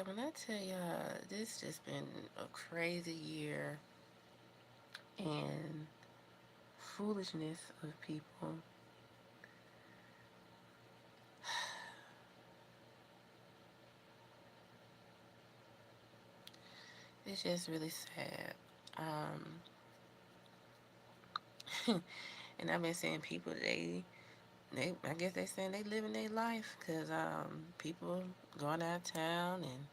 when I tell y'all, this just been a crazy year and foolishness of people. It's just really sad. And I've been seeing people I guess they saying they living their life because people going out of town and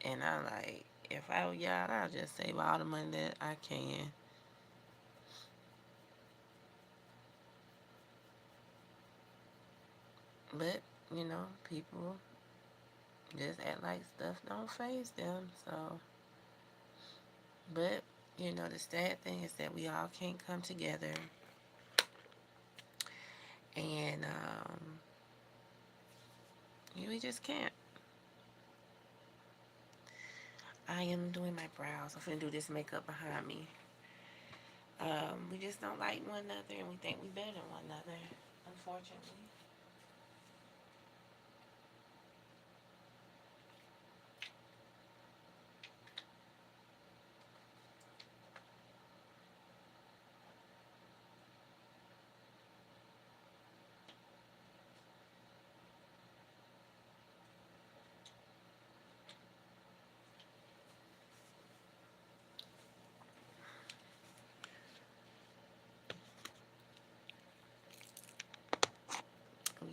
and I'm like, if I were y'all, I'll just save all the money that I can. But people just act like stuff don't phase them. So, but the sad thing is that we all can't come together, and we just can't. I am doing my brows. I'm finna do this makeup behind me. We just don't like one another, and we think we better than one another. Unfortunately.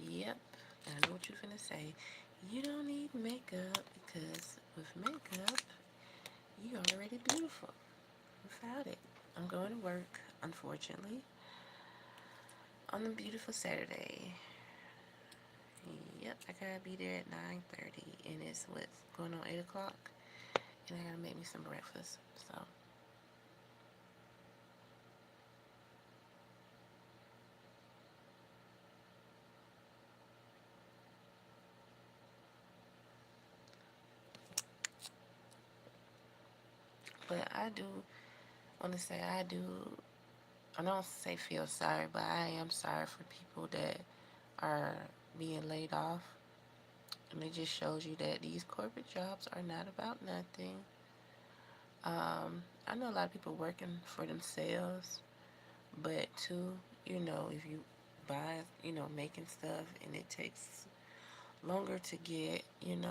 Yep. I know what you're finna say. You don't need makeup because with makeup, you already beautiful. Without it, I'm going to work. Unfortunately, on a beautiful Saturday. Yep, I gotta be there at 9:30, and it's what's going on 8 o'clock, and I gotta make me some breakfast. So, but I do want to say I do. I don't say feel sorry, but I am sorry for people that are being laid off, and it just shows you that these corporate jobs are not about nothing. I know a lot of people working for themselves, but too, if you buy, making stuff and it takes longer to get, and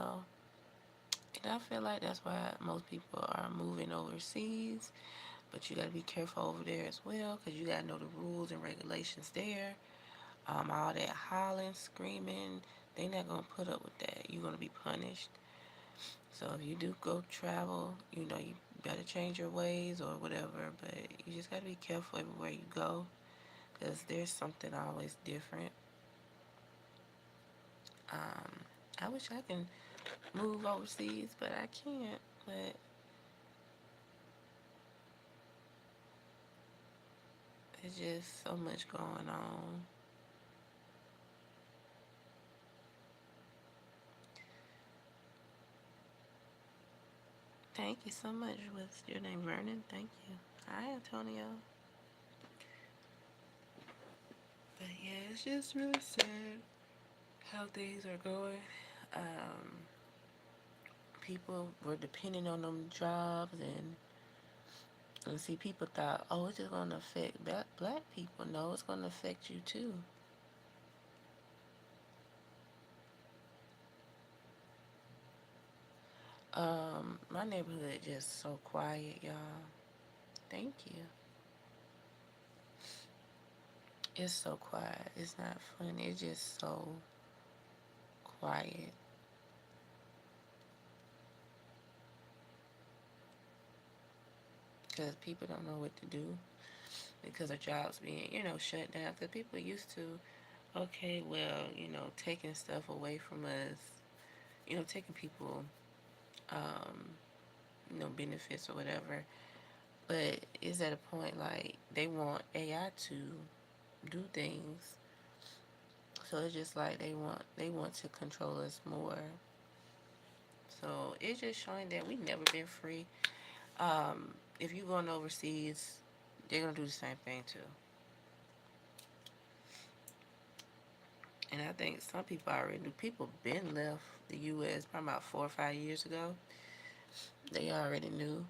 I feel like that's why most people are moving overseas. But you got to be careful over there as well because you got to know the rules and regulations there. All that hollering, screaming, they not going to put up with that. You're going to be punished. So if you do go travel, you better change your ways or whatever. But you just got to be careful everywhere you go because there's something always different. Um, I wish I can move overseas, but I can't. But it's just so much going on. Thank you so much. What's your name, Vernon? Thank you. Hi, Antonio. But yeah, it's just really sad how things are going. Um, People were depending on them jobs, and see, people thought, oh, it's just gonna affect black people. No, it's gonna affect you too. My neighborhood just so quiet, y'all. Thank you. It's so quiet. It's not funny. It's just so quiet because people don't know what to do because of jobs being, shut down. Because people used to, okay, well, taking stuff away from us, taking people, um, benefits or whatever. But it's at a point like they want AI to do things. So it's just like they want to control us more. So it's just showing that we never been free. If you going overseas, they're gonna do the same thing too. And I think some people already knew. People been left the U.S. probably about 4 or 5 years ago. They already knew,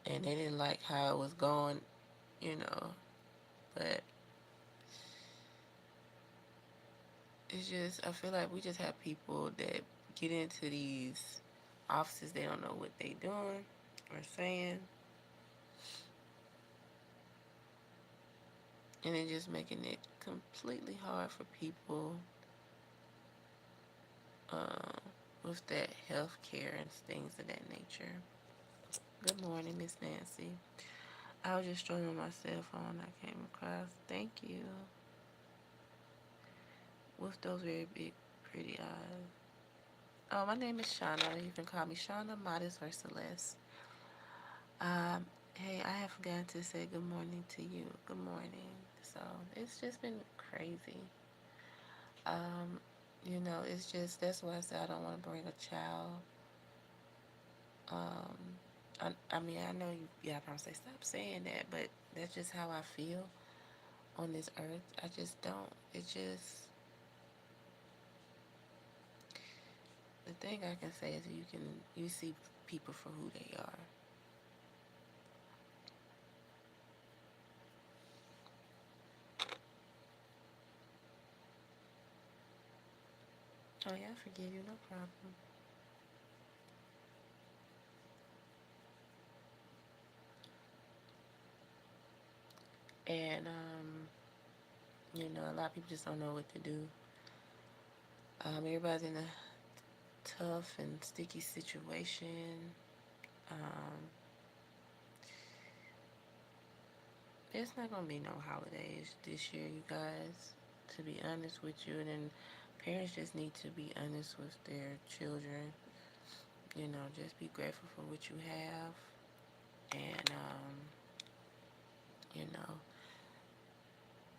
and they didn't like how it was going, you know. But it's just, I feel like we just have people that get into these offices. They don't know what they doing or saying, and it just making it completely hard for people um, with that health care and things of that nature. Good morning, Miss Nancy. I was just showing on my cell phone. I came across. Thank you. With those very big, pretty eyes. Oh, my name is Shauna. You can call me Shauna, Modest, or Celeste. Hey, I have forgotten to say good morning to you. Good morning. So it's just been crazy. Um, it's just that's why I said I don't want to bring a child. Um, I mean, I know y'all probably say stop saying that, but that's just how I feel on this earth. I just don't. It just the thing I can say is you see people for who they are. Oh yeah, I forgive you, no problem. And a lot of people just don't know what to do. Everybody's in a tough and sticky situation. Um, there's not gonna be no holidays this year, you guys. To be honest with you, and then parents just need to be honest with their children. Just be grateful for what you have, and you know,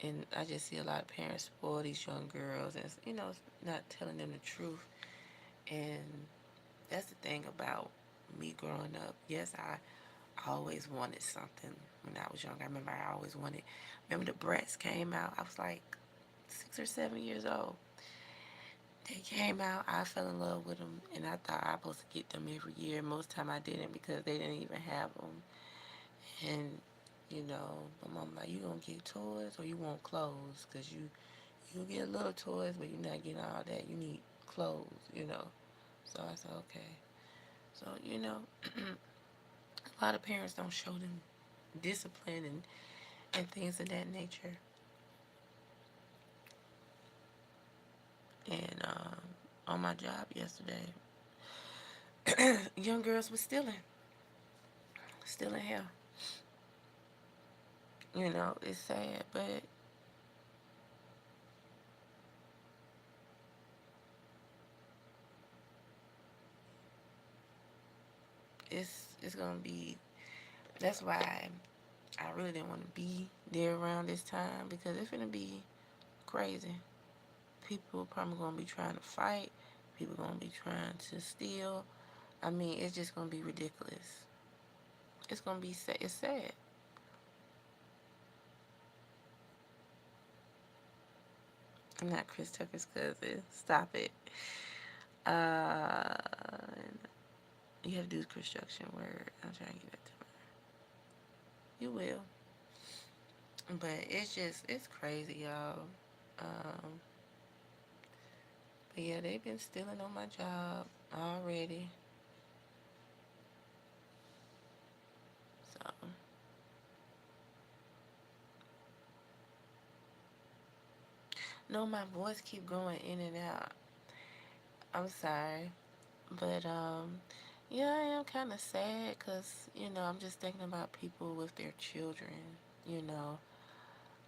and I just see a lot of parents spoil these young girls, and not telling them the truth. And that's the thing about me growing up. Yes, I always wanted something when I was young. I remember I always wanted. Remember the Bratz came out. I was like 6 or 7 years old. They came out. I fell in love with them, and I thought I was supposed to get them every year. Most time I didn't because they didn't even have them. And my mom like, you gonna get toys or you want clothes? Cause you get little toys, but you're not getting all that. You need clothes. So I said okay. So a lot of parents don't show them discipline and things of that nature. And on my job yesterday, young girls were stealing hair. It's sad, but it's gonna be. That's why I really didn't want to be there around this time because it's gonna be crazy. People probably gonna be trying to fight. People gonna be trying to steal. I mean, it's just gonna be ridiculous. It's gonna be sad. It's sad. I'm not Chris Tucker's cousin. Stop it. Uh, you have to do the construction word. I'm trying to get that to her. You will. But it's crazy, y'all. Um, but yeah, they've been stealing on my job already. So, no, my voice keep going in and out. I'm sorry. But, yeah, I am kind of sad because, I'm just thinking about people with their children, you know.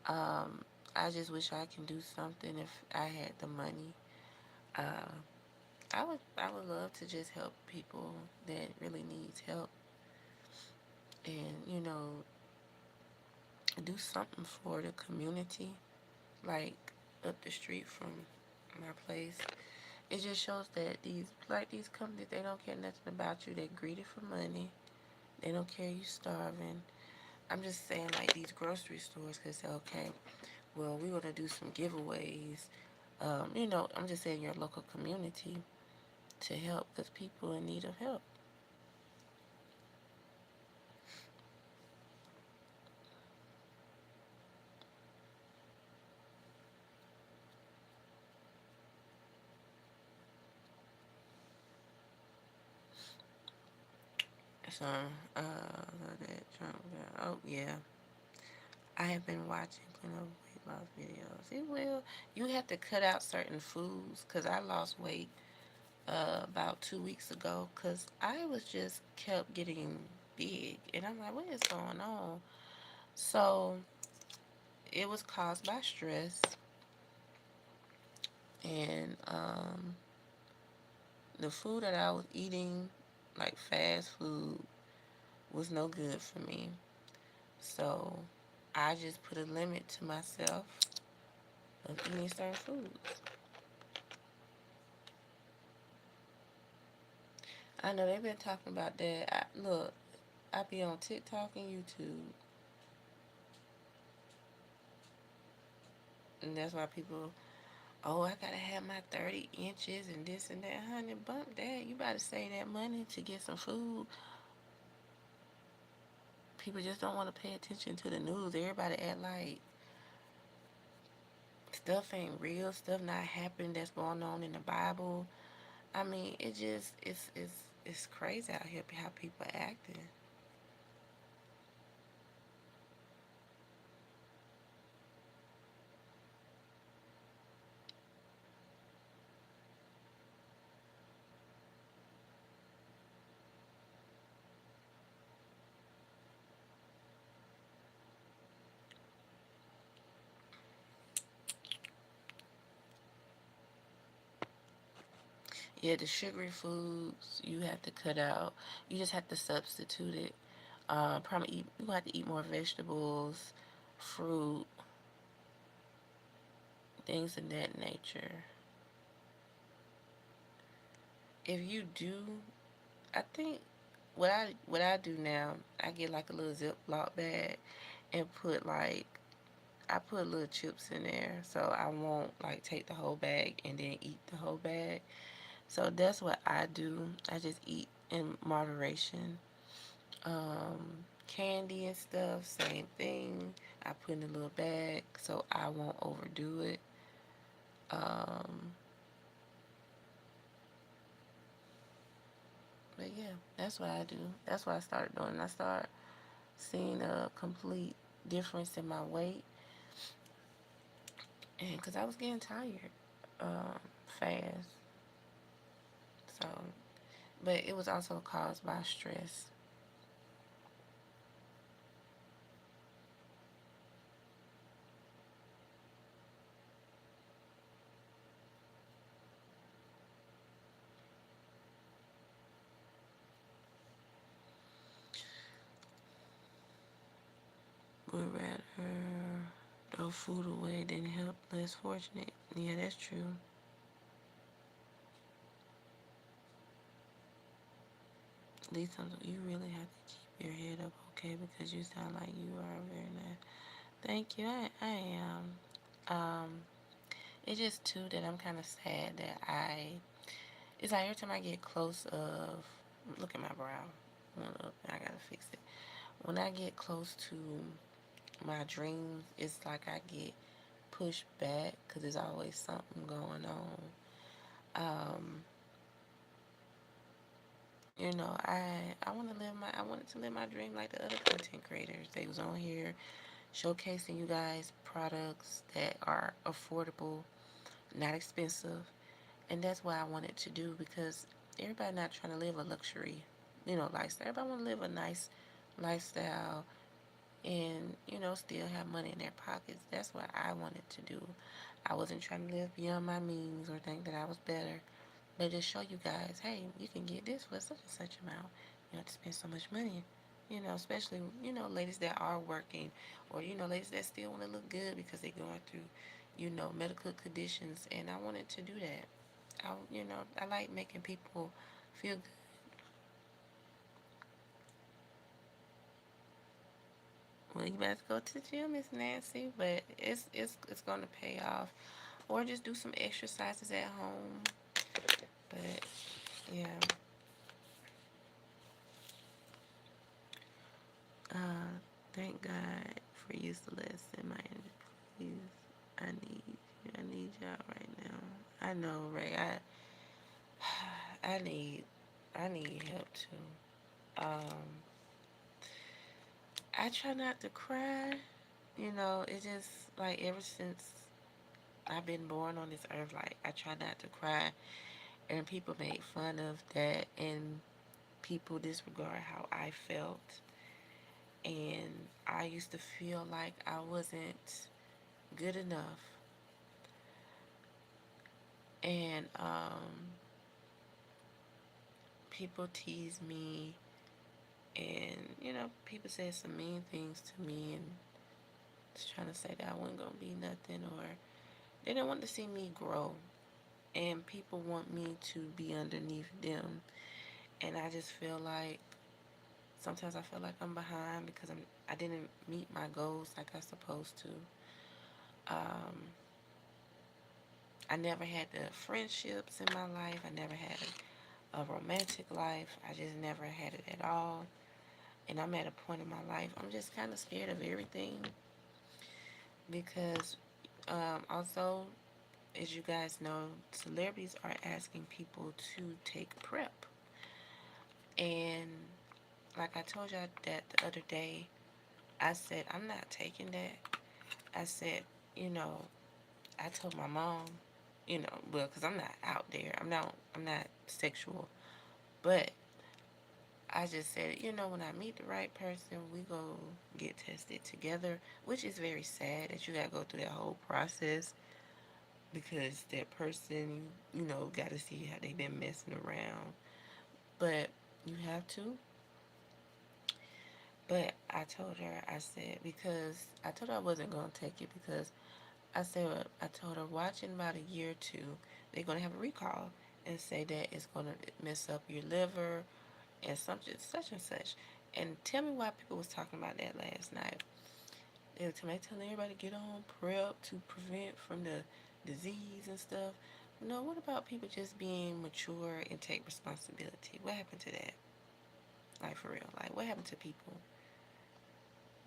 Um, I just wish I can do something if I had the money. Uh, I would love to just help people that really needs help and, do something for the community, like up the street from my place. It just shows that these companies, they don't care nothing about you. They're greedy for money. They don't care you starving. I'm just saying, like, these grocery stores could say, okay, well, we're gonna do some giveaways. I'm just saying your local community to help because people in need of help. So, oh yeah, I have been watching plenty of weight loss videos. It will. You have to cut out certain foods because I lost weight about 2 weeks ago because I was just kept getting big and I'm like, what is going on? So it was caused by stress and the food that I was eating, like fast food, was no good for me. So I just put a limit to myself of eating certain foods. I know they've been talking about that. Look, I be on TikTok and YouTube, and that's why people, oh, I gotta have my 30 inches and this and that. Honey, bump that. You better save that money to get some food. People just don't want to pay attention to the news. Everybody act like stuff ain't real, stuff not happening that's going on in the Bible. I mean, it's crazy out here how people acting. Yeah, the sugary foods you have to cut out. You just have to substitute it. Probably you have to eat more vegetables, fruit, things of that nature. If you do, I think what I do now, I get like a little Ziploc bag and I put little chips in there so I won't like take the whole bag and then eat the whole bag. So that's what I do. I just eat in moderation. Candy and stuff, same thing. I put in a little bag so I won't overdo it. Um, but yeah, that's what I do. That's what I started doing. I started seeing a complete difference in my weight, and because I was getting tired, fast. So, but it was also caused by stress. Would rather throw food away than help less fortunate. Yeah, that's true. At least you really have to keep your head up, okay? Because you sound like you are very nice. Thank you. I am. Um, it's just too that I'm kind of sad that it's like every time I get close of, look at my brow. Look, I gotta fix it. When I get close to my dreams, it's like I get pushed back because there's always something going on. Um, I wanted to live my dream like the other content creators. They was on here showcasing you guys products that are affordable, not expensive, and that's what I wanted to do because everybody not trying to live a luxury, lifestyle. Everybody want to live a nice lifestyle and still have money in their pockets. That's what I wanted to do. I wasn't trying to live beyond my means or think that I was better, but just show you guys, hey, you can get this for such and such amount. You don't have to spend so much money. Especially, ladies that are working or, ladies that still want to look good because they're going through, medical conditions. And I wanted to do that. I like making people feel good. Well, you better go to the gym, Miss Nancy, but it's going to pay off. or just do some exercises at home. But yeah, thank God for you, Celeste and my please. I need you. I need y'all right now. I know, Ray. I need I need help too. I try not to cry. You know, it's just like ever since I've been born on this earth, like I try not to cry, and people make fun of that, and people disregard how I felt, and I used to feel like I wasn't good enough, and people tease me, and people said some mean things to me, and just trying to say that I wasn't gonna be nothing, or they didn't want to see me grow, and people want me to be underneath them, and I just feel like sometimes I feel like I'm behind because I didn't meet my goals like I supposed to. Um, I never had the friendships in my life. I never had a romantic life. I just never had it at all. And I'm at a point in my life, I'm just kind of scared of everything because also, as you guys know, celebrities are asking people to take prep. And like I told y'all that the other day, I said, I'm not taking that. I said, you know, I told my mom, well, because I'm not out there. I'm not sexual. But I just said, when I meet the right person, we go get tested together, which is very sad that you got to go through that whole process because that person, got to see how they've been messing around. But you have to. But I told her, I said, because I told her I wasn't going to take it because I told her, watch in about a year or two, they're going to have a recall and say that it's going to mess up your liver and something, such and such. And tell me why people was talking about that last night. They were telling everybody to get on prep to prevent from the disease and stuff. No, what about people just being mature and take responsibility? What happened to that? Like, for real. Like, what happened to people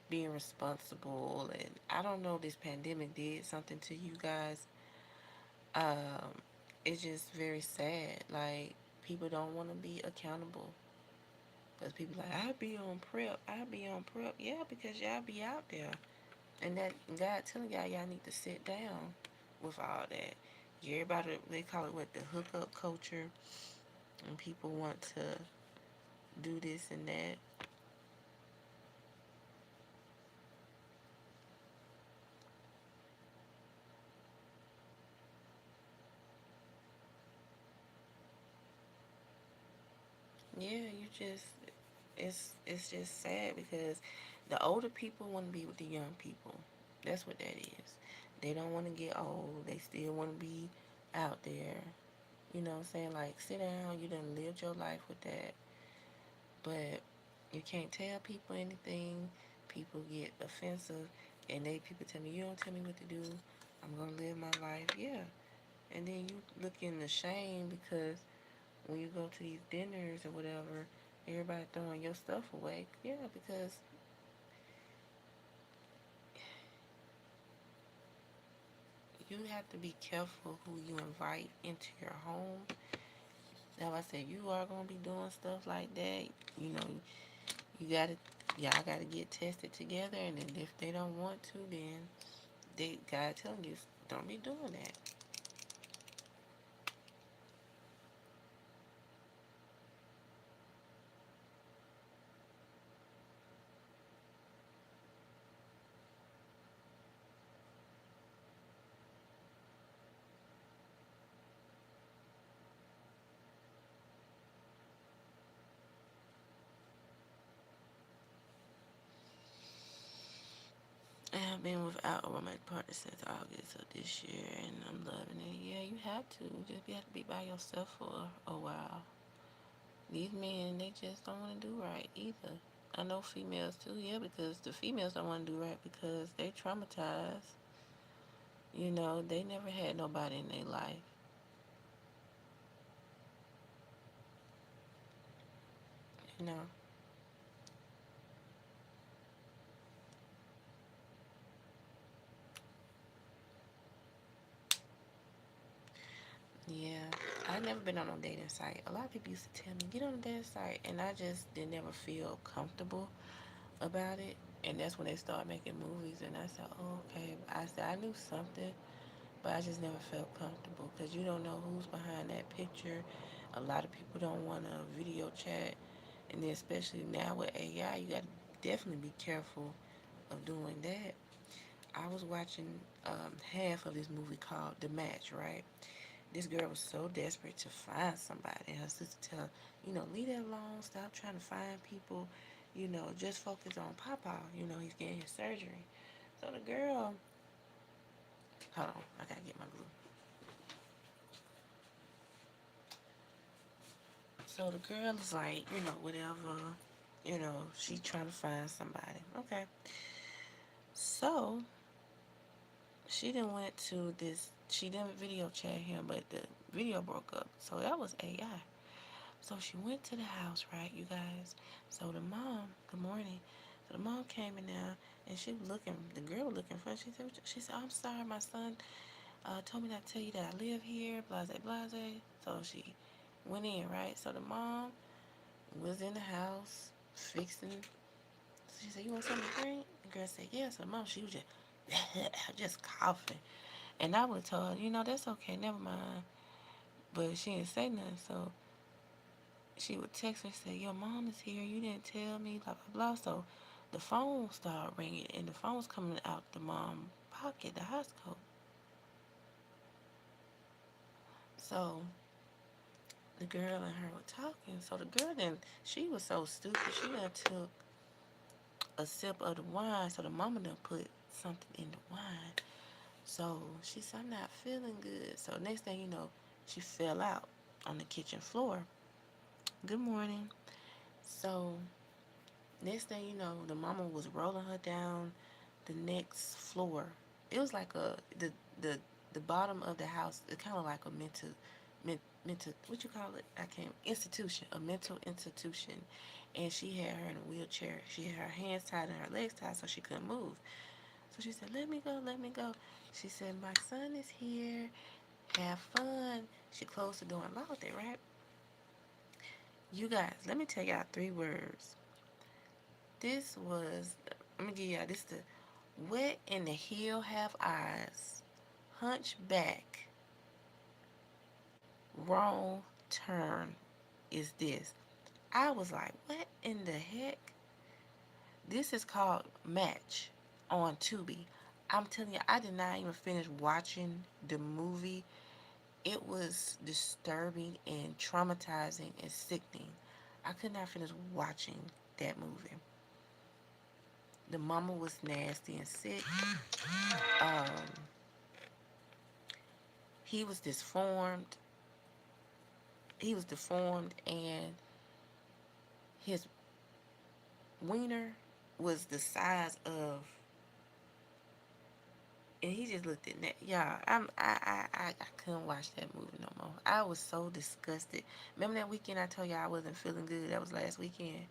being responsible? And I don't know, this pandemic did something to you guys. Um, it's just very sad. Like, people don't want to be accountable. Because people like, I'll be on prep. I'll be on prep. Yeah, because y'all be out there. And that God telling y'all need to sit down with all that. Everybody, they call it what, the hookup culture. And people want to do this and that. Yeah, it's just sad because the older people want to be with the young people. That's what that is. They don't want to get old. They still want to be out there. You know what I'm saying? Like, sit down. You done lived your life with that. But you can't tell people anything. People get offensive. And people tell me, you don't tell me what to do. I'm going to live my life. Yeah. And then you look in the shame because when you go to these dinners or whatever, everybody throwing your stuff away. Yeah, because you have to be careful who you invite into your home. Now, I said you are gonna be doing stuff like that. You know, you gotta, y'all gotta get tested together, and then if they don't want to, then God telling you don't be doing that. And I've been without a romantic partner since August of this year, and I'm loving it. Yeah, you have to. You have to be by yourself for a while. These men, they just don't want to do right either. I know females too, yeah, because the females don't want to do right because they traumatized. They never had nobody in their life. You know. Yeah, I never been on a dating site. A lot of people used to tell me get on a dating site, and I just didn't never feel comfortable about it. And that's when they started making movies, and I said, oh, okay. I said I knew something, but I just never felt comfortable because you don't know who's behind that picture. A lot of people don't want to video chat, and then especially now with AI, you got to definitely be careful of doing that. I was watching half of this movie called The Match, right? This girl was so desperate to find somebody. And her sister tell her, leave that alone. Stop trying to find people. Just focus on Papa. He's getting his surgery. So the girl, hold on, I gotta get my glue. So the girl is like, whatever, she trying to find somebody. Okay. So she then went to this, she didn't video chat him, but the video broke up. So that was AI. So she went to the house, right, you guys? So the mom, good morning. So the mom came in there and she was looking, the girl was looking for her. She said, I'm sorry, my son told me not to tell you that I live here, blase, blase. So she went in, right? So the mom was in the house fixing. So she said, you want something to drink? The girl said, yeah. So the mom, she was just, just coughing. And I would have told her, that's okay, never mind. But she didn't say nothing, so she would text her and say, your mom is here, you didn't tell me, blah, blah, blah. So the phone started ringing, and the phone was coming out the mom's pocket, the house coat. So the girl and her were talking. So the girl then, she was so stupid, she done took a sip of the wine, so the mama done put something in the wine. So she said, I'm not feeling good. So next thing you know, she fell out on the kitchen floor. Good morning. So next thing you know, the mama was rolling her down the next floor. It was like the the bottom of the house. It's kind of like a mental what you call it? I can't institution, a mental institution. And she had her in a wheelchair. She had her hands tied and her legs tied so she couldn't move. So she said, "Let me go, let me go." She said, "My son is here. Have fun." She closed the door and locked it. Right? You guys, let me tell y'all three words. This was. Let me give y'all this. The what in the hell have eyes? Hunchback. Wrong turn is this. I was like, what in the heck? This is called Match on Tubi. I'm telling you, I did not even finish watching the movie. It was disturbing and traumatizing and sickening. I could not finish watching that movie. The mama was nasty and sick. Um, he was disformed. He was deformed, and his wiener was the size of, and he just looked at that. Yeah, I couldn't watch that movie no more. I was so disgusted. Remember that weekend I told you I wasn't feeling good? That was last weekend.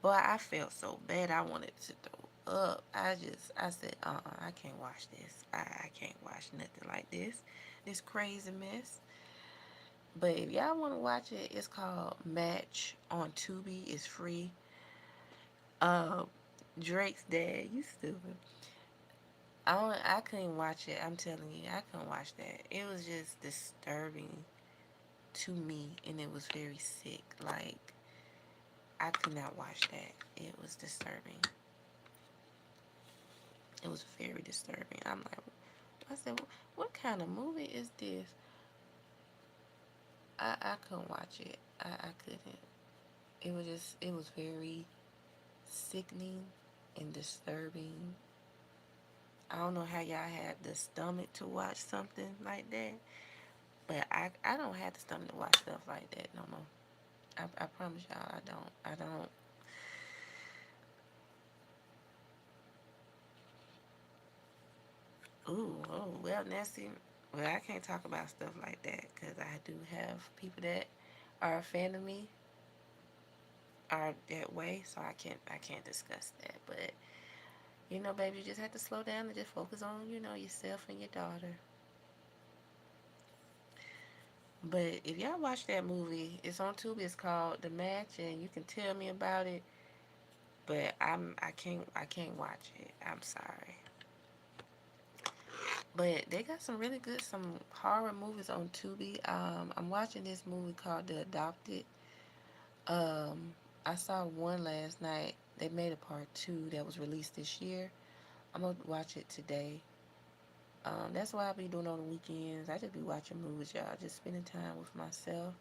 Boy, I felt so bad. I wanted to throw up. I said, I can't watch this. I can't watch nothing like this. This crazy mess. But if y'all want to watch it, it's called Match on Tubi. It's free. Uh, Drake's dad, you stupid. I couldn't watch it. I'm telling you, I couldn't watch that. It was just disturbing to me, and it was very sick. Like I could not watch that. It was disturbing. It was very disturbing. I said, what kind of movie is this? I couldn't watch it. I couldn't. It was very sickening and disturbing. I don't know how y'all had the stomach to watch something like that, but I don't have the stomach to watch stuff like that no more. I promise y'all I don't. I don't. Ooh, oh, well, Nancy. Well, I can't talk about stuff like that because I do have people that are a fan of me are that way, so I can't discuss that. But baby, you just have to slow down and just focus on yourself and your daughter. But if y'all watch that movie, it's on Tubi. It's called The Match, and you can tell me about it. But I can't watch it. I'm sorry. But they got some horror movies on Tubi. I'm watching this movie called The Adopted. Um, I saw one last night. They made a part 2 that was released this year. I'm gonna watch it today. That's what I be doing on the weekends. I just be watching movies, y'all. Just spending time with myself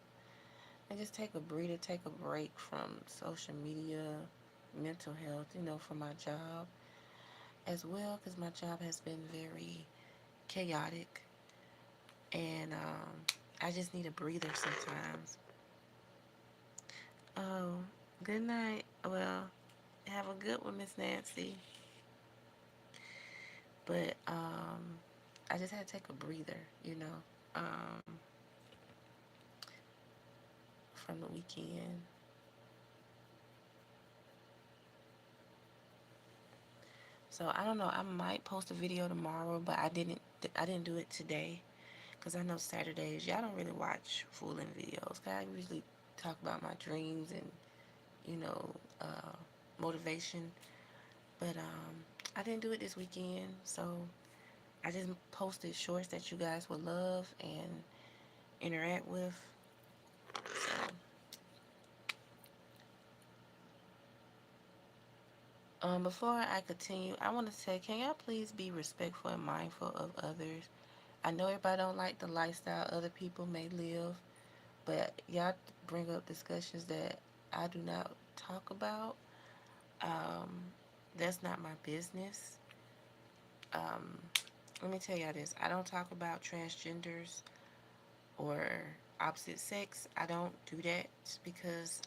and just take a breather, take a break from social media, mental health, for my job as well, because my job has been very chaotic, and I just need a breather sometimes. Oh, good night. Well, have a good one, Miss Nancy. But I just had to take a breather, um, from the weekend. So I don't know. I might post a video tomorrow, but I didn't do it today because I know Saturdays y'all don't really watch full length videos. 'Cause I usually talk about my dreams and you know uh, motivation, but I didn't do it this weekend. So I just posted shorts that you guys would love and interact with. So before I continue, I want to say, can y'all please be respectful and mindful of others? I know everybody don't like the lifestyle other people may live, but y'all bring up discussions that I do not talk about. Um, that's not my business. Um, let me tell y'all this. I don't talk about transgenders or opposite sex. I don't do that because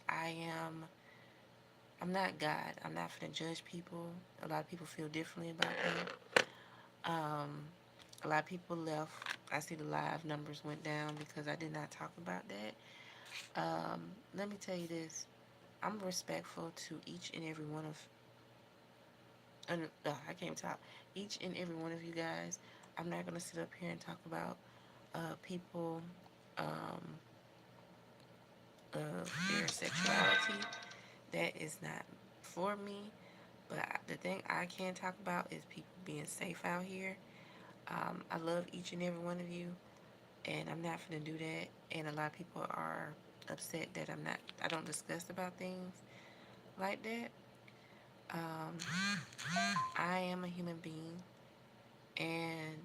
I'm not God. I'm not finna judge people. A lot of people feel differently about that. A lot of people left. I see the live numbers went down because I did not talk about that. Let me tell you this. I'm respectful to each and every one of, I can't talk, each and every one of you guys. I'm not going to sit up here and talk about people, um, their sexuality. That is not for me. But the thing I can talk about is people being safe out here. I love each and every one of you, and I'm not going to do that. And a lot of people are upset that I don't discuss about things like that. Um, I am a human being, and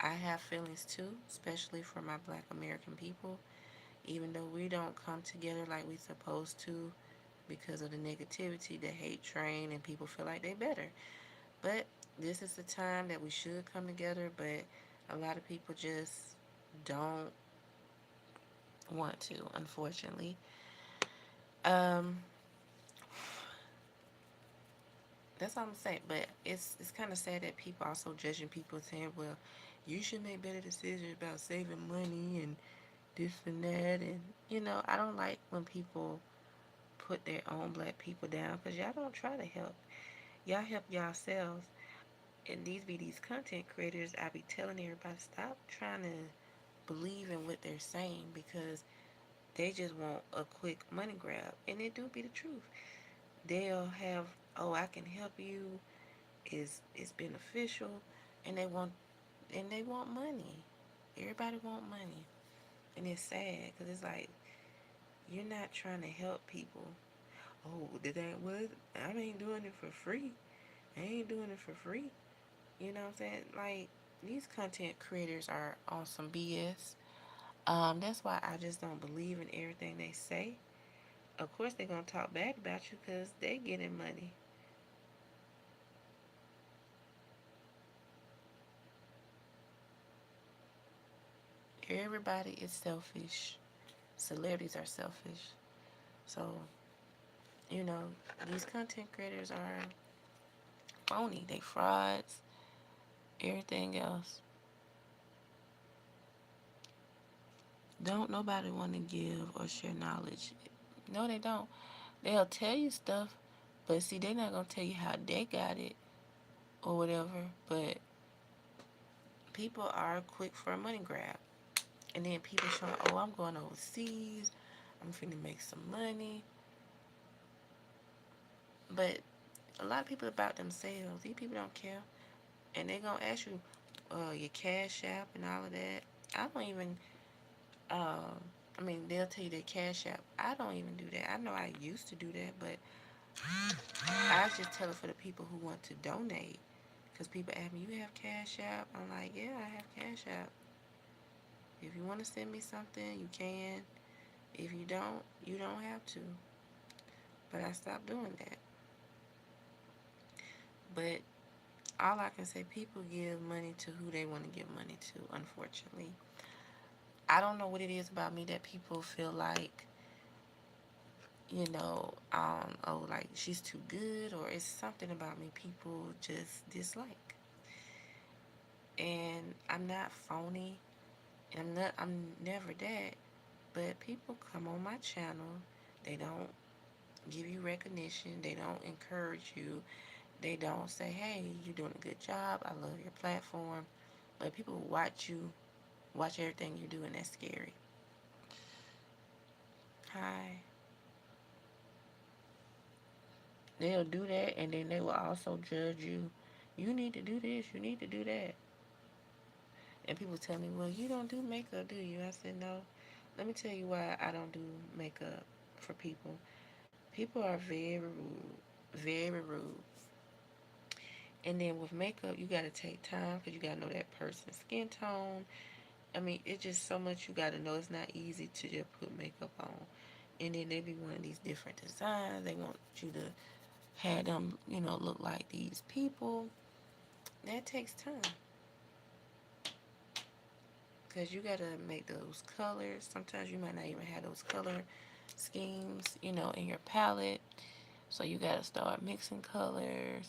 I have feelings too, especially for my Black American people. Even though we don't come together like we supposed to because of the negativity, the hate train, and people feel like they better. But this is the time that we should come together, but a lot of people just don't want to, unfortunately. Um, that's all I'm saying. But it's kind of sad that people also judging people saying, well, you should make better decisions about saving money and this and that. And, I don't like when people put their own Black people down because y'all don't try to help. Y'all help yourselves. And these be these content creators, I be telling everybody, stop trying to believe in what they're saying because they just want a quick money grab. And it do be the truth. They'll have, oh, I can help you. It's beneficial. And they want money. Everybody want money. And it's sad because it's like you're not trying to help people. Oh, did that what? I ain't doing it for free. I ain't doing it for free. You know what I'm saying? Like these content creators are on some BS. That's why I just don't believe in everything they say. Of course, they're gonna talk bad about you because they getting money. Everybody is selfish. Celebrities are selfish. So, you know, these content creators are phony. They frauds. Everything else. Don't nobody want to give or share knowledge. No, they don't. They'll tell you stuff, but see, they're not gonna tell you how they got it or whatever. But people are quick for a money grab, and then people showing, oh, I'm going overseas. I'm finna make some money. But a lot of people about themselves. These people don't care, and they're gonna ask you your cash app and all of that. I don't even. Uh, I mean, they'll tell you their cash app. I don't even do that. I know I used to do that, but I just tell it for the people who want to donate. Because people ask me, you have cash app? I'm like, yeah, I have cash app. If you want to send me something, you can. If you don't, you don't have to. But I stopped doing that. But all I can say, people give money to who they want to give money to, unfortunately. I don't know what it is about me that people feel like, oh, like she's too good, or it's something about me people just dislike. And I'm not phony, and I'm never that. But people come on my channel, they don't give you recognition, they don't encourage you, they don't say, hey, you're doing a good job, I love your platform. But people watch everything you do, and that's scary. Hi. They'll do that, and then they will also judge you. You need to do this, you need to do that. And people tell me, well, you don't do makeup, do you? I said, no. Let me tell you why I don't do makeup for people. People are very rude, very rude. And then with makeup, you got to take time because you got to know that person's skin tone. I mean, it's just so much you got to know. It's not easy to just put makeup on. And then they be wanting these different designs. They want you to have them, look like these people. That takes time because you got to make those colors. Sometimes you might not even have those color schemes, in your palette. So you got to start mixing colors,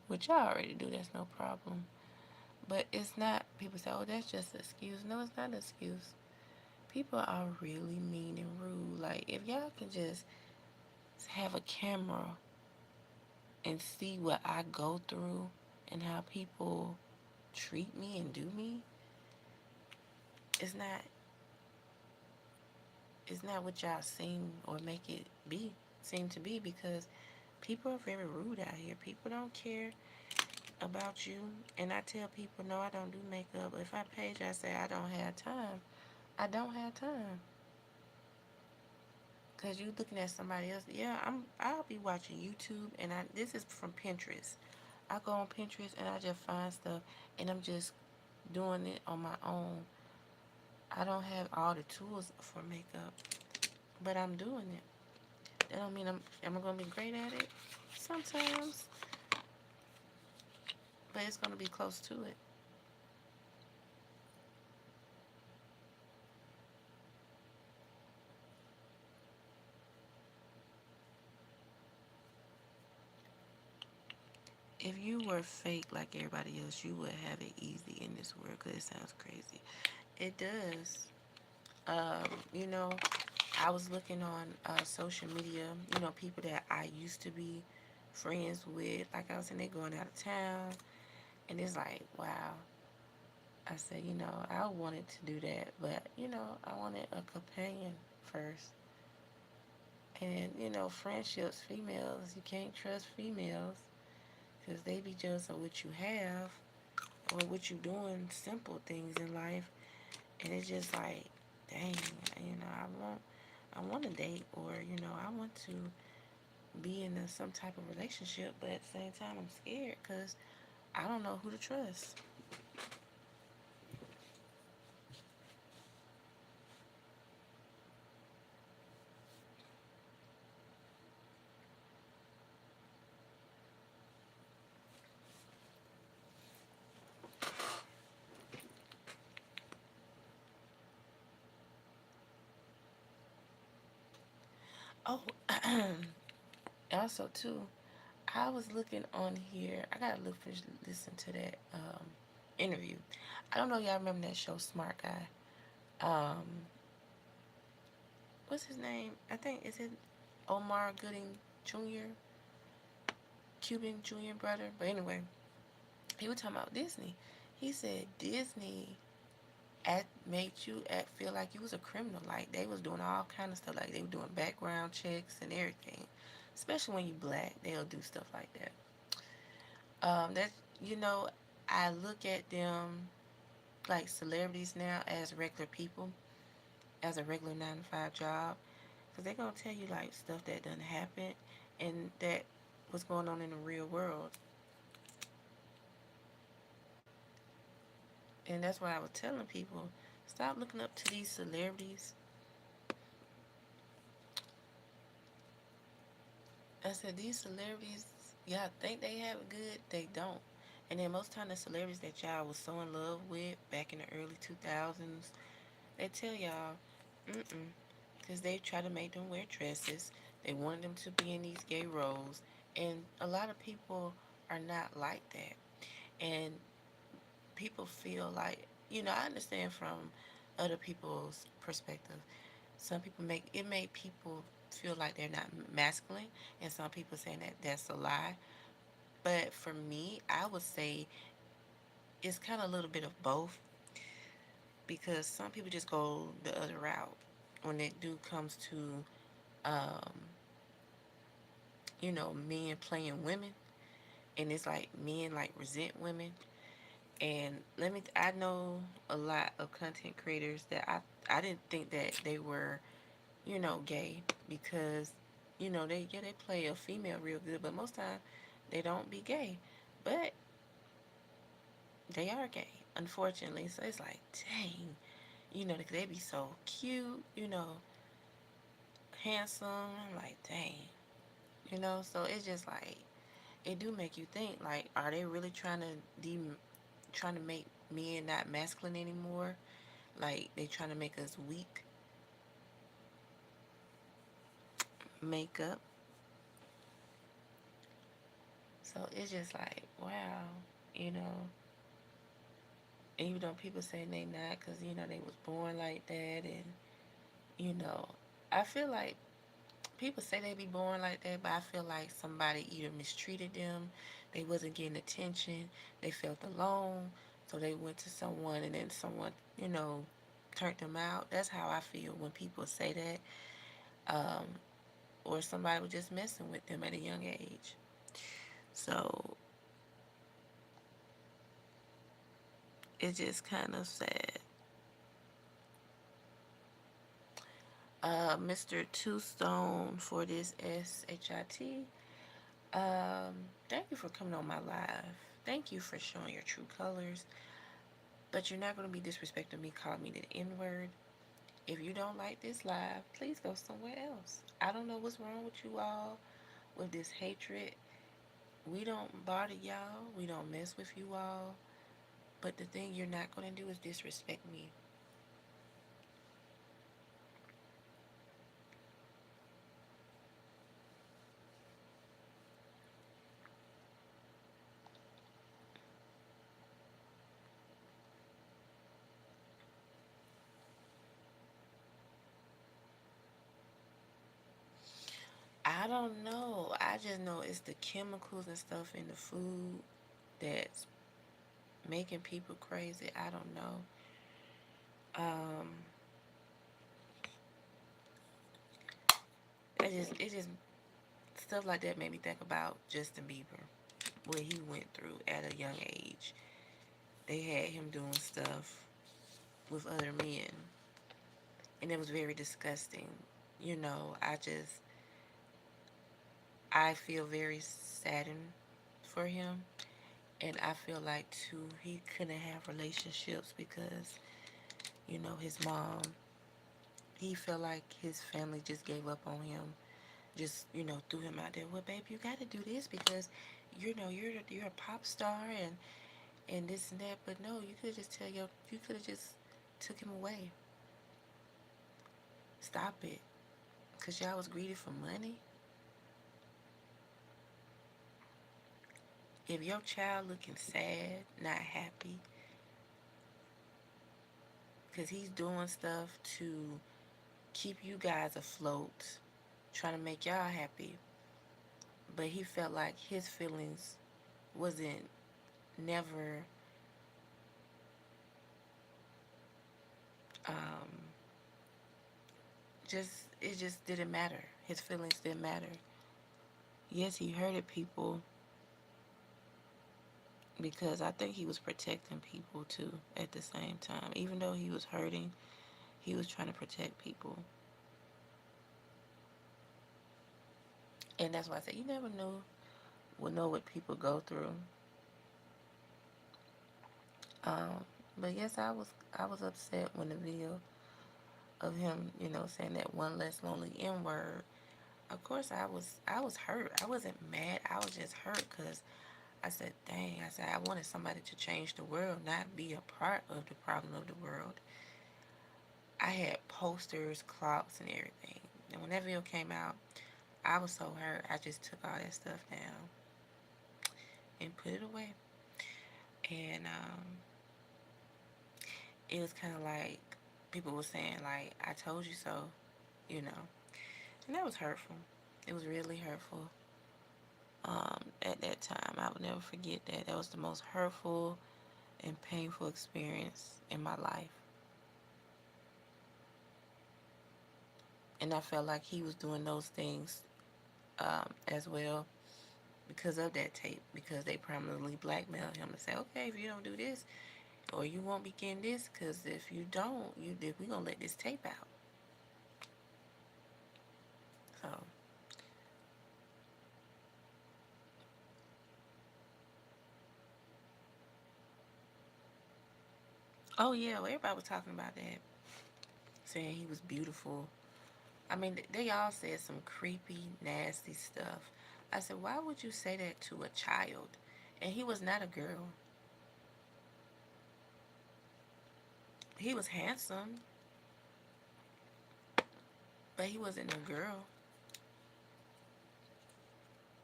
which I already do. That's no problem. But it's not, people say, oh, that's just an excuse. No, it's not an excuse. People are really mean and rude. Like, if y'all can just have a camera and see what I go through and how people treat me and do me, it's not it's not what y'all seem or make it be seem to be, because people are very rude out here. People don't care about you. And I tell people, no, I don't do makeup. If I page, I say I don't have time. I don't have time. Cause you looking at somebody else. Yeah, I'll be watching YouTube, and this is from Pinterest. I go on Pinterest and I just find stuff, and I'm just doing it on my own. I don't have all the tools for makeup, but I'm doing it. That don't mean am I gonna be great at it? Sometimes, but it's gonna be close to it. If you were fake like everybody else, you would have it easy in this world. Cause it sounds crazy. It does. You know, I was looking on social media, people that I used to be friends with. Like I was saying, they going out of town. And it's like, wow. I said, I wanted to do that. But, I wanted a companion first. And, friendships, females, you can't trust females. Because they be jealous of what you have or what you doing, simple things in life. And it's just like, dang, I want to date, or I want to be in some type of relationship, but at the same time I'm scared because I don't know who to trust. Oh, also too, I was looking on here. I gotta look for listen to that interview. I don't know if y'all remember that show, Smart Guy. Um, what's his name? I think is it Omar Gooding Jr. Cuban Jr. brother. But anyway, he was talking about Disney. He said Disney made you feel like you was a criminal. Like they was doing all kind of stuff. Like they were doing background checks and everything. Especially when you black, they'll do stuff like that. That you know, I look at them like celebrities now as regular people, as a regular 9 to 5 job, because they're gonna tell you like stuff that doesn't happen and that was going on in the real world. And that's why I was telling people, stop looking up to these celebrities. I said these celebrities, y'all think they have it good, they don't. And then most time the celebrities that y'all was so in love with back in the early 2000s, they tell y'all, mm-mm, because they try to make them wear dresses. They want them to be in these gay roles. And a lot of people are not like that. And people feel like, I understand from other people's perspective. Some people make people feel like they're not masculine, and some people saying that that's a lie. But for me, I would say it's kind of a little bit of both because some people just go the other route when it do comes to um, men playing women, and it's like men like resent women. And I know a lot of content creators that I didn't think that they were, gay because, they play a female real good, but most time they don't be gay, but they are gay, unfortunately. So it's like, dang, they be so cute, handsome. I'm like, dang, so it's just like, it do make you think, like, are they really trying to make men not masculine anymore? Like, they trying to make us weak? Makeup. So it's just like, wow, you know. And even though people say they not, because they was born like that, and you know, I feel like people say they be born like that, but I feel like somebody either mistreated them, they wasn't getting attention, they felt alone, so they went to someone, and then someone, turned them out. That's how I feel when people say that. Or somebody was just messing with them at a young age. So it's just kind of sad. Mr. Two Stone for this SHIT. Thank you for coming on my live. Thank you for showing your true colors. But you're not going to be disrespecting me, calling me the N word. If you don't like this live, please go somewhere else. I don't know what's wrong with you all with this hatred. We don't bother y'all. We don't mess with you all. But the thing you're not going to do is disrespect me. I don't know. I just know it's the chemicals and stuff in the food that's making people crazy. I don't know. Um, it just stuff like that made me think about Justin Bieber, what he went through at a young age. They had him doing stuff with other men, and it was very disgusting. I feel very saddened for him, and I feel like too he couldn't have relationships because his mom. He felt like his family just gave up on him, just threw him out there. Well, babe, you got to do this because you're a pop star and this and that. But no, you could have just took him away. Stop it, cause y'all was greedy for money. If your child looking sad, not happy, because he's doing stuff to keep you guys afloat, trying to make y'all happy, but he felt like his feelings wasn't never um, it just didn't matter. His feelings didn't matter. Yes, he hurted people because I think he was protecting people too at the same time. Even though he was hurting, he was trying to protect people. And that's why I said you never will know what people go through. Um, but yes, I was upset when the video of him, saying that one less lonely N word. Of course, I was hurt. I wasn't mad. I was just hurt because I said, dang. I said I wanted somebody to change the world, not be a part of the problem of the world. I had posters, clocks, and everything. And when that video came out, I was so hurt. I just took all that stuff down and put it away. And it was kind of like people were saying, like, I told you so, you know. And that was hurtful. It was really hurtful. At that time, I would never forget that. That was the most hurtful and painful experience in my life. And I felt like he was doing those things as well because of that tape, because they permanently blackmailed him to say, okay, if you don't do this, or you won't be getting this, because if you don't, we're going to let this tape out. So, oh yeah, well, everybody was talking about that, saying he was beautiful. I mean, they all said some creepy, nasty stuff. I said, why would you say that to a child? And he was not a girl. He was handsome, but he wasn't a girl.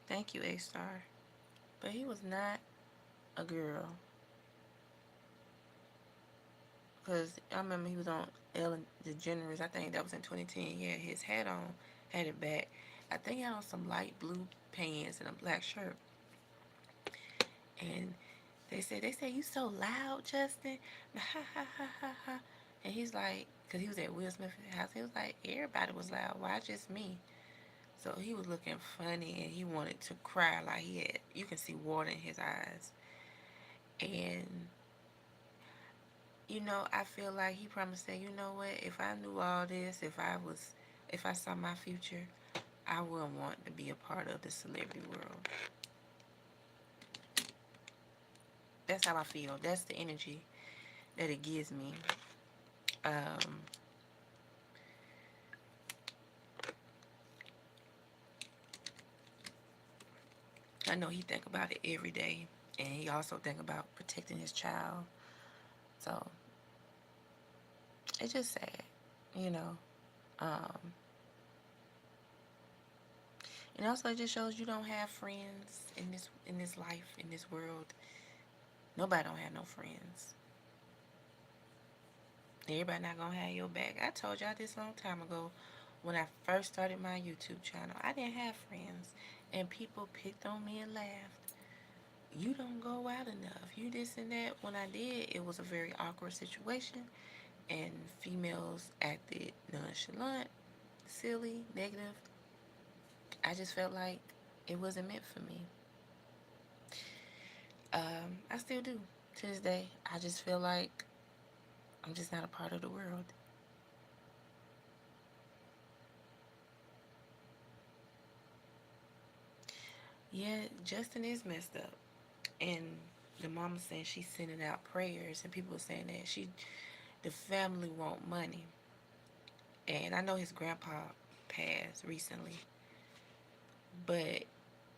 Thank you, A Star. But he was not a girl. Because I remember he was on Ellen DeGeneres. I think that was in 2010. He had his hat on, had it back. I think he had on some light blue pants and a black shirt. And they say, you so loud, Justin. Ha ha ha ha ha. And he's like, because he was at Will Smith's house, he was like, everybody was loud. Why just me? So he was looking funny and he wanted to cry like you can see water in his eyes. And, I feel like he probably said, you know what, if I knew all this, if I saw my future, I wouldn't want to be a part of the celebrity world. That's how I feel. That's the energy that it gives me. Um, I know he think about it every day, and he also think about protecting his child. So it's just sad, you know. Um, and also it just shows you don't have friends in this life, in this world. Nobody don't have no friends. Everybody not gonna have your back. I told y'all this a long time ago when I first started my YouTube channel. I didn't have friends, and people picked on me and laughed. You don't go out enough. You this and that. When I did, it was a very awkward situation, and females acted nonchalant, silly, negative. I just felt like it wasn't meant for me. I still do to this day. I just feel like I'm just not a part of the world. Yeah, Justin is messed up. And the mama saying she's sending out prayers, and people saying that the family want money. And I know his grandpa passed recently, but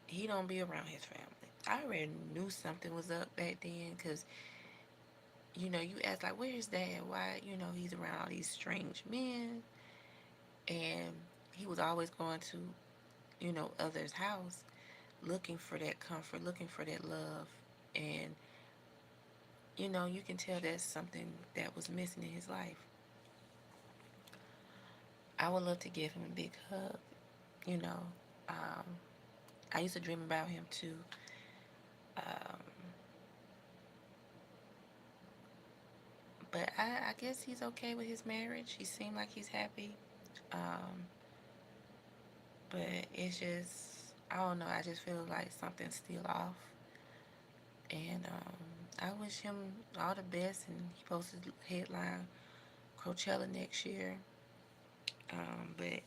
he don't be around his family. I already knew something was up back then, because you ask like, where's dad? Why he's around all these strange men, and he was always going to others' house. looking for that comfort, looking for that love. And, you can tell that's something that was missing in his life. I would love to give him a big hug. You know, um, I used to dream about him too. Um, but I guess he's okay with his marriage. He seemed like he's happy. Um, but it's just, I don't know. I just feel like something's still off. And I wish him all the best. And he posted headline Coachella next year. But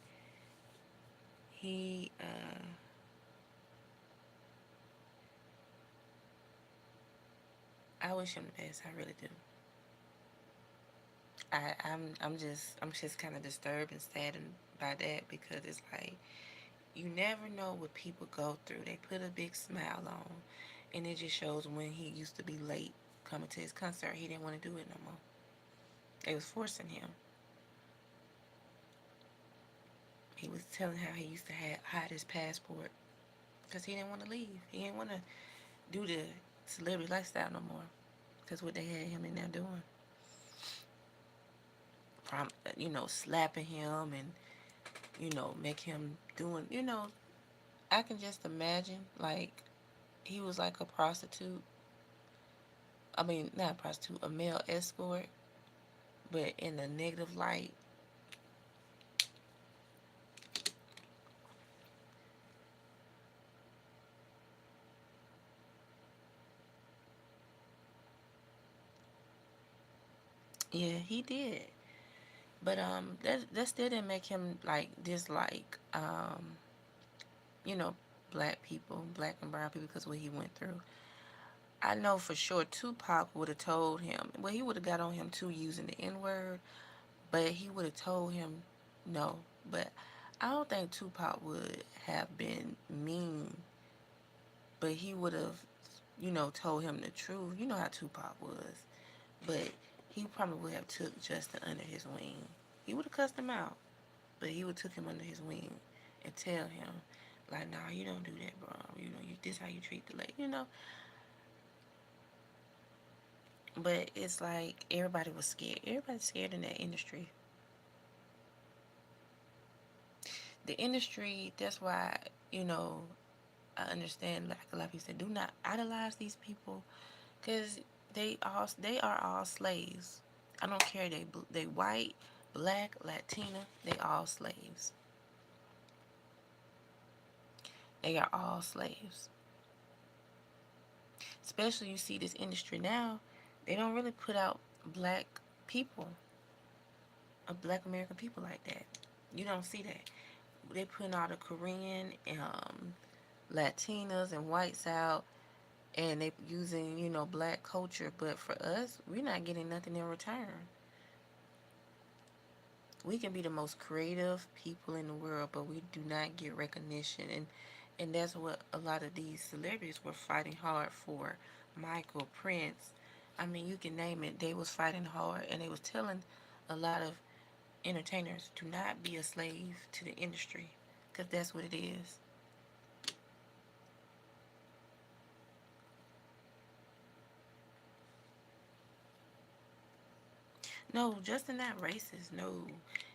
he, I wish him the best. I really do. I'm just kind of disturbed and saddened by that because it's like you never know what people go through. They put a big smile on, and it just shows when he used to be late coming to his concert, he didn't want to do it no more. They was forcing him. He was telling how he used to hide his passport because he didn't want to leave. He didn't want to do the celebrity lifestyle no more because what they had him in there doing, slapping him and make him doing. I can just imagine like he was like a prostitute. I mean, not a prostitute, a male escort, but in a negative light. Yeah, he did. But that still didn't make him like dislike you know black people, black and brown people because of what he went through. I know for sure Tupac would have told him. Well, he would have got on him too using the N word, but he would have told him no. But I don't think Tupac would have been mean, but he would have told him the truth. You know how Tupac was. But he probably would have took Justin under his wing. He would have cussed him out, but he would took him under his wing and tell him, like, nah, you don't do that, bro. This how you treat the lady, But it's like everybody was scared. Everybody's scared in that industry. The industry, that's why, I understand, like a lot of people say, do not idolize these people because they are all slaves. I don't care they white, black, Latina, they all slaves. They are all slaves. Especially you see this industry now, they don't really put out black people, black American people like that. You don't see that. They putting all the Korean, Latinas and whites out, and they using black culture. But for us, we're not getting nothing in return. We can be the most creative people in the world, but we do not get recognition. And that's what a lot of these celebrities were fighting hard for. Michael, Prince, I mean, you can name it. They was fighting hard, and they was telling a lot of entertainers, do not be a slave to the industry, because that's what it is. No, Justin not racist. No.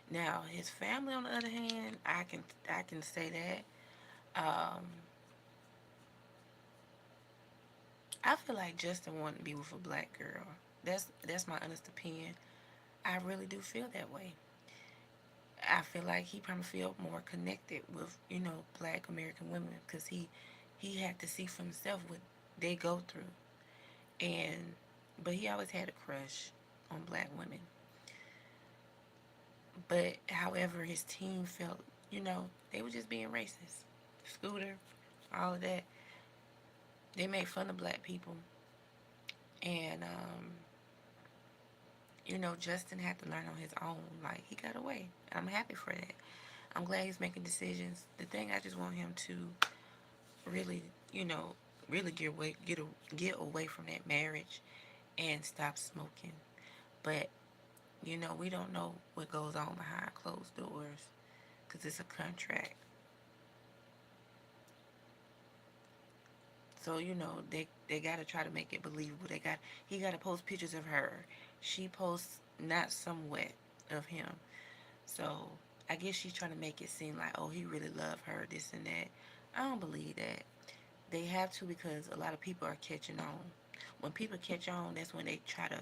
Now his family, on the other hand, I can say that. I feel like Justin wanted to be with a black girl. That's my honest opinion. I really do feel that way. I feel like he probably feel more connected with black American women because he had to see for himself what they go through, and but he always had a crush on black women. But however, his team felt they were just being racist. Scooter, all of that. They made fun of black people, and Justin had to learn on his own. Like he got away. I'm happy for that. I'm glad he's making decisions. The thing I just want him to really, really get away from that marriage and stop smoking. But we don't know what goes on behind closed doors because it's a contract. So they gotta try to make it believable. He gotta post pictures of her. She posts not somewhat of him. So I guess she's trying to make it seem like, oh, he really loved her, this and that. I don't believe that. They have to, because a lot of people are catching on. When people catch on, that's when they try to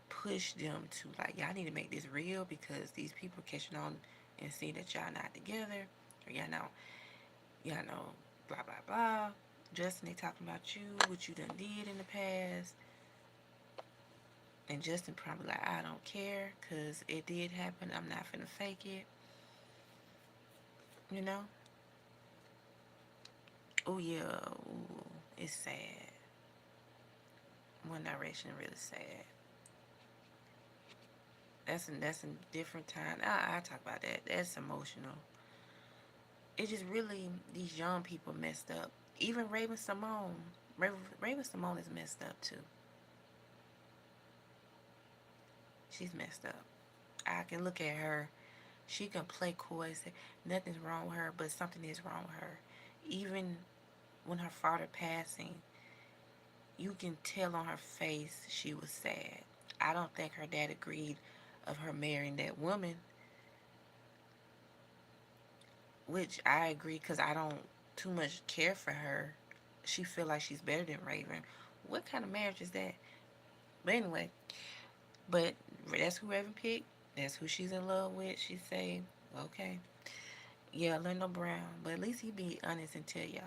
push them to, like, y'all need to make this real, because these people are catching on and see that y'all not together, or y'all know, blah blah blah. Justin, they talking about you, what you done did in the past, and Justin probably like, I don't care, cause it did happen. I'm not finna fake it, you know. Oh yeah, ooh, it's sad. One Direction really sad. That's a different time. I talk about that. That's emotional. It just really, these young people messed up. Even Raven Simone. Raven Simone is messed up too. She's messed up. I can look at her. She can play coy, say nothing's wrong with her, but something is wrong with her. Even when her father passing, you can tell on her face she was sad. I don't think her dad agreed of her marrying that woman, which I agree, because I don't too much care for her. She feel like she's better than Raven. What kind of marriage is that? But anyway, but that's who Raven picked. That's who she's in love with. She say, okay, yeah, Lando Brown. But at least he be honest and tell y'all.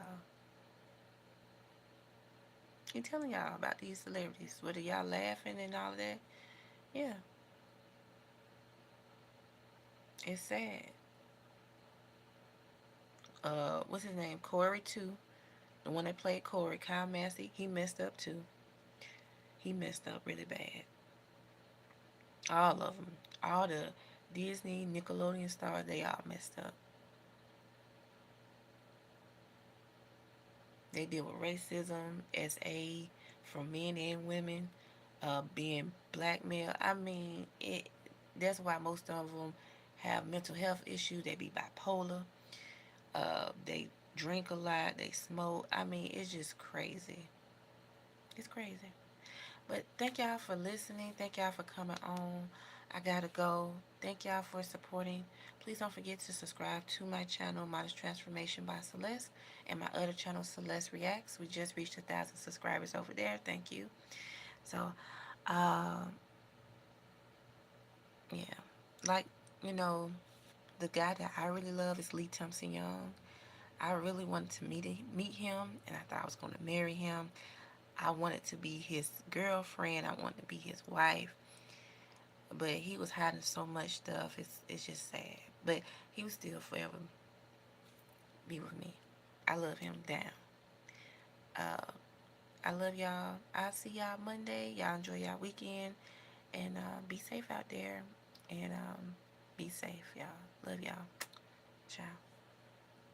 He telling y'all about these celebrities. Whether y'all laughing and all of that. Yeah, it's sad. What's his name? Corey too. The one that played Corey, Kyle Massey, he messed up too. He messed up really bad. All of them. All the Disney, Nickelodeon stars, they all messed up. They deal with racism, SA, for men and women, being blackmailed. I mean, that's why most of them have mental health issues. They be bipolar. They drink a lot. They smoke. I mean, it's just crazy. It's crazy. But thank y'all for listening. Thank y'all for coming on. I gotta go. Thank y'all for supporting. Please don't forget to subscribe to my channel, Modest Transformation by Celeste, and my other channel, Celeste Reacts. We just reached 1,000 subscribers over there. Thank you. So, um, yeah, like you know, the guy that I really love is Lee Thompson Young. I really wanted to meet him, and I thought I was going to marry him. I wanted to be his girlfriend. I wanted to be his wife. But he was hiding so much stuff. It's just sad. But he will still forever be with me. I love him down. Uh, I love y'all. I'll see y'all Monday. Y'all enjoy y'all weekend. And be safe out there. And be safe, y'all. Love y'all. Ciao.